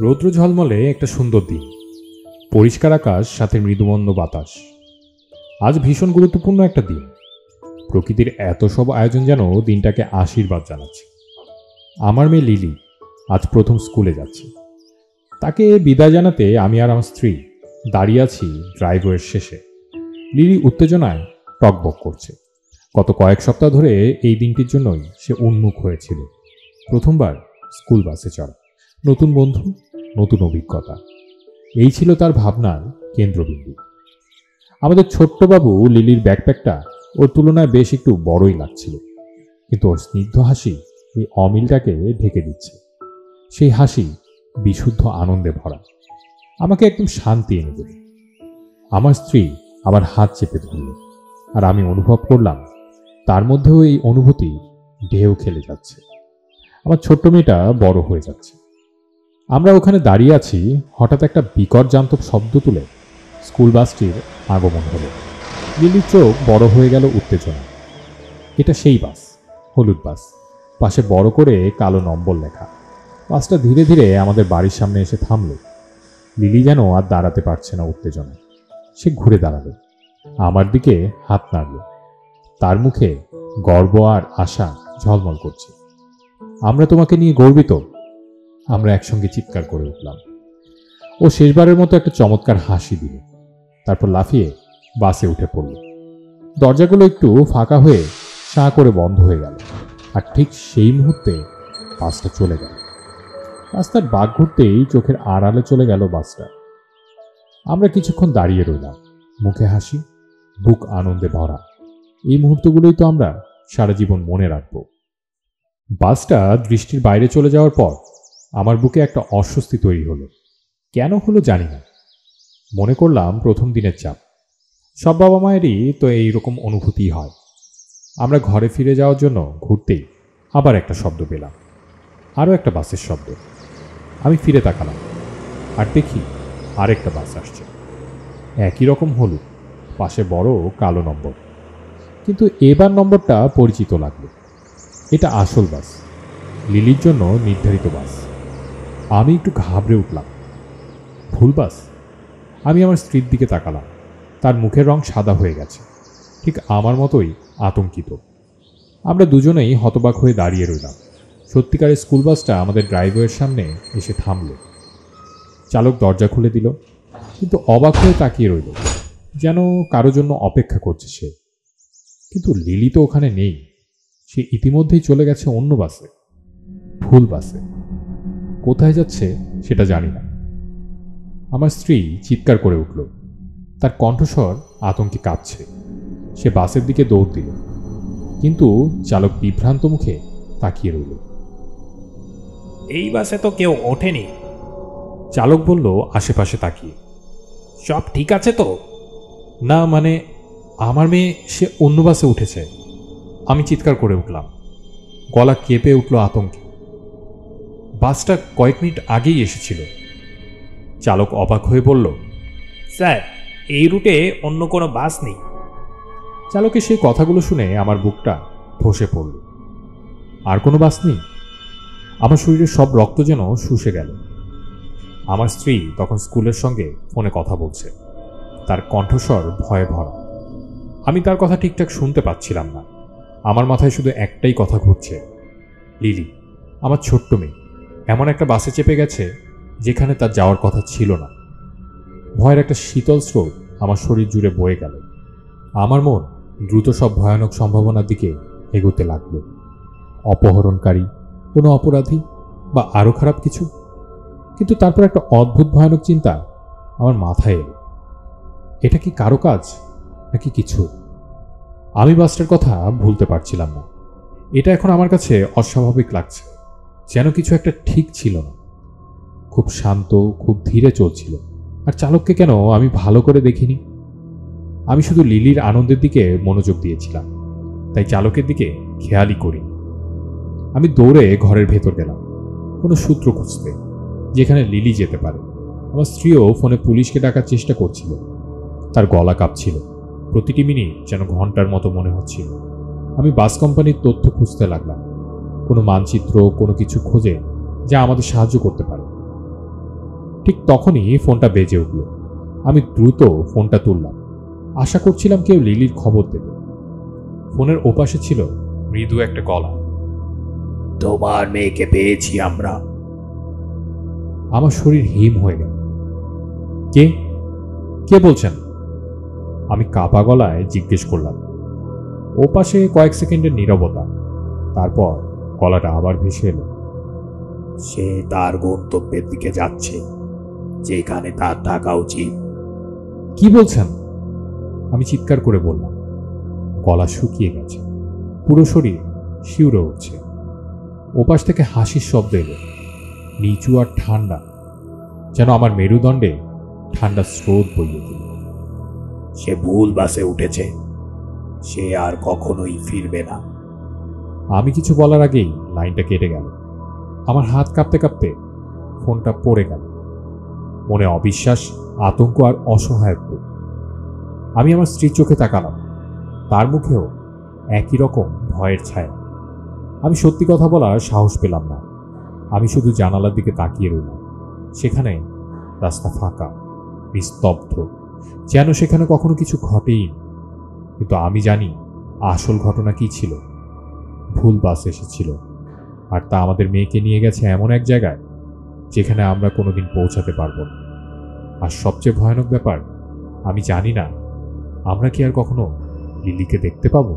রৌদ্র ঝলমলে একটা সুন্দর দিন, পরিষ্কার আকাশ, সাথে মৃদুমন্দ বাতাস। আজ ভীষণ গুরুত্বপূর্ণ একটা দিন। প্রকৃতির এত সব আয়োজন যেন দিনটাকে আশীর্বাদ জানাচ্ছে। আমার মেয়ে লিলি আজ প্রথম স্কুলে যাচ্ছে। তাকে বিদায় জানাতে আমি আর আমার স্ত্রী দাঁড়িয়ে আছি ড্রাইভওয়ের শেষে। লিলি উত্তেজনায় টকবক করছে। গত কয়েক সপ্তাহ ধরে এই দিনটির জন্যই সে উন্মুখ হয়েছিল। প্রথমবার স্কুল বাসে চড়া, নতুন বন্ধু, নতুন অভিজ্ঞতা, এই ছিল তার ভাবনার কেন্দ্রবিন্দু। আমাদের ছোট্ট বাবু লিলির ব্যাকপ্যাকটা ওর তুলনায় বেশ একটু বড়ই লাগছিল, কিন্তু ওর স্নিগ্ধ হাসি এই অমিলটাকে ঢেকে দিচ্ছে। সেই হাসি বিশুদ্ধ আনন্দে ভরা, আমাকে একদম শান্তি এনে দেবে। আমার স্ত্রী আবার হাত চেপে ধরল, আর আমি অনুভব করলাম তার মধ্যেও এই অনুভূতি ঢেউ খেলে যাচ্ছে। আমার ছোট্ট মেয়েটা বড় হয়ে যাচ্ছে। আমরা ওখানে দাঁড়িয়ে আছি, হঠাৎ একটা বিকট জান্তব শব্দ তুলে স্কুল বাসটির আগমন হলো। লিলির চোখ বড় হয়ে গেল উত্তেজনা। এটা সেই বাস, হলুদ বাস, পাশে বড় করে কালো নম্বর লেখা। বাসটা ধীরে ধীরে আমাদের বাড়ির সামনে এসে থামল। লিলি যেন আর দাঁড়াতে পারছে না উত্তেজনায়। সে ঘুরে দাঁড়ালো, আমার দিকে হাত নাড়ল। তার মুখে গর্ব আর আশা ঝলমল করছে। আমরা তোমাকে নিয়ে গর্বিত, আমরা একসঙ্গে চিৎকার করে উঠলাম। ও শেষবারের মতো একটা চমৎকার হাসি দিল, তারপর লাফিয়ে বাসে উঠে পড়ল। দরজাগুলো একটু ফাঁকা হয়ে সাঁ করে বন্ধ হয়ে গেল, আর ঠিক সেই মুহূর্তে বাসটা চলে গেল। রাস্তার বাঁক ঘুরতেই চোখের আড়ালে চলে গেল বাসটা। আমরা কিছুক্ষণ দাঁড়িয়ে রইলাম, মুখে হাসি, বুক আনন্দে ভরা। এই মুহূর্তগুলোই তো আমরা সারা জীবন মনে রাখব। বাসটা দৃষ্টির বাইরে চলে যাওয়ার পর আমার বুকে একটা অস্বস্তি তৈরি হলো। কেন হলো জানি না। মনে করলাম প্রথম দিনের চাপ। সব বাবা মায়েরই তো এইরকম অনুভূতি হয়। আমরা ঘরে ফিরে যাওয়ার জন্য ঘুরতেই আবার একটা শব্দ পেলাম, আরও একটা বাসের শব্দ। আমি ফিরে তাকালাম, আর দেখি আরেকটা বাস আসছে। একই রকম হলুদ, পাশে বড় কালো নম্বর, কিন্তু এবার নম্বরটা পরিচিত লাগলো। এটা আসল বাস, লিলির জন্য নির্ধারিত বাস। আমি একটু ঘাবড়ে উঠলাম। ভুল বাস? আমি আমার স্ত্রীর দিকে তাকালাম। তার মুখের রং সাদা হয়ে গেছে, ঠিক আমার মতোই আতঙ্কিত। আমরা দুজনেই হতবাক হয়ে দাঁড়িয়ে রইলাম। সত্যিকারের স্কুল বাসটা আমাদের ড্রাইভওয়ের সামনে এসে থামল। চালক দরজা খুলে দিল, কিন্তু অবাক হয়ে তাকিয়ে রইল, যেন কারো জন্য অপেক্ষা করছে সে। কিন্তু লিলি তো ওখানে নেই। সে ইতিমধ্যেই চলে গেছে অন্য বাসে, ভুল বাসে। কোথায় যাচ্ছে সেটা জানি না। আমার স্ত্রী চিৎকার করে উঠল, তার কণ্ঠস্বর আতঙ্কে কাঁপছে। সে বাসের দিকে দৌড় দিল, কিন্তু চালক বিভ্রান্ত মুখে তাকিয়ে রইল। এই বাসে তো কেউ ওঠেনি, চালক বলল আশেপাশে তাকিয়ে। সব ঠিক আছে তো? না, মানে আমার মেয়ে সে অন্য বাসে উঠেছে। আমি চিৎকার করে উঠলাম, গলা কেঁপে উঠল আতঙ্কে। বাসটা কয়েক মিনিট আগেই এসেছিল। চালক অবাক হয়ে বলল, স্যার, এই রুটে অন্য কোনো বাস নেই। চালকের সেই কথাগুলো শুনে আমার বুকটা ধসে পড়ল। আর কোনো বাস নেই? আমার শরীরের সব রক্ত যেন শুষে গেল। আমার স্ত্রী তখন স্কুলের সঙ্গে ফোনে কথা বলছে, তার কণ্ঠস্বর ভয়ে ভরা। আমি তার কথা ঠিকঠাক শুনতে পাচ্ছিলাম না। আমার মাথায় শুধু একটাই কথা ঘুরছে, লিলি, আমার ছোট্ট মেয়ে, এমন একটা বাসে চেপে গেছে যেখানে তার যাওয়ার কথা ছিল না। ভয়ের একটা শীতল স্রোত আমার শরীর জুড়ে বয়ে গেল। আমার মন দ্রুত সব ভয়ানক সম্ভাবনার দিকে এগোতে লাগল। অপহরণকারী, কোনো অপরাধী, বা আরও খারাপ কিছু। কিন্তু তারপর একটা অদ্ভুত ভয়ানক চিন্তা আমার মাথায় এলো। এটা কি কারো কাজ নাকি কিছু? আমি বাসটার কথা ভুলতে পারছিলাম না। এটা এখন আমার কাছে অস্বাভাবিক লাগছে, যেন কিছু একটা ঠিক ছিল না। খুব শান্ত, খুব ধীরে চলছিল, আর চালককে কেন আমি ভালো করে দেখিনি। আমি শুধু লিলির আনন্দের দিকে মনোযোগ দিয়েছিলাম, তাই চালকের দিকে খেয়ালই করি। আমি দৌড়ে ঘরের ভেতর গেলাম, কোনো সূত্র খুঁজতে যেখানে লিলি যেতে পারে। আমার স্ত্রীও ফোনে পুলিশকে ডাকার চেষ্টা করছিল। তার গলা কাঁপছিল, প্রতিটি মিনিট যেন ঘন্টার মতো মনে হচ্ছিল। আমি বাস কোম্পানির তথ্য খুঁজতে লাগলাম, কোনো মানচিত্র, কোনো কিছু খোঁজে যা আমাদের সাহায্য করতে পারে। ঠিক তখনই ফোনটা বেজে উঠল। আমি দ্রুত ফোনটা তুললাম, আশা করছিলাম কেউ লিলির খবর দেবে। ফোনের ওপাশে ছিল মৃদু একটা গলা। তোমার মেয়েকে পেয়েছি আমরা। আমার শরীর হিম হয়ে গেল। কে কে বলছেন? আমি কাঁপা গলায় জিজ্ঞেস করলাম। ওপাশে কয়েক সেকেন্ডের নীরবতা, তারপর গলাটা আবার ভেসে এলো। সে তার গন্তব্যের দিকে যাচ্ছে, যেখানে তার থাকা উচিত। কি বলছেন? আমি চিৎকার করে বললাম। গলা শুকিয়ে গেছে, পুরো শরীর শিউরে উঠছে। ওপাশ থেকে হাসির শব্দ এলো, নিচু আর ঠান্ডা, যেন আমার মেরুদণ্ডে ঠান্ডা স্রোত বইয়ে দিল। সে ভুল বাসে উঠেছে, সে আর কখনোই ফিরবে না। আমি কিছু বলার আগেই লাইনটা কেটে গেল। আমার হাত কাঁপতে কাঁপতে ফোনটা পড়ে গেল। মনে অবিশ্বাস, আতঙ্ক আর অসহায়ত্ব। আমি আমার স্ত্রীর চোখে তাকালাম, তার মুখেও একই রকম ভয়ের ছায়া। আমি সত্যি কথা বলার সাহস পেলাম না। আমি শুধু জানালার দিকে তাকিয়ে রইলাম। সেখানে রাস্তা ফাঁকা, নিস্তব্ধ, যেন সেখানে কখনো কিছু ঘটেই। কিন্তু আমি জানি আসল ঘটনা কি ছিল। ভুল বাস এসেছিল, আর তা আমাদের মেয়েকে নিয়ে গেছে এমন এক জায়গায় যেখানে আমরা কোনোদিন পৌঁছাতে পারবো না। আর সবচেয়ে ভয়ানক ব্যাপার, আমি জানি না আমরা কি আর কখনো লিলিকে দেখতে পাবো।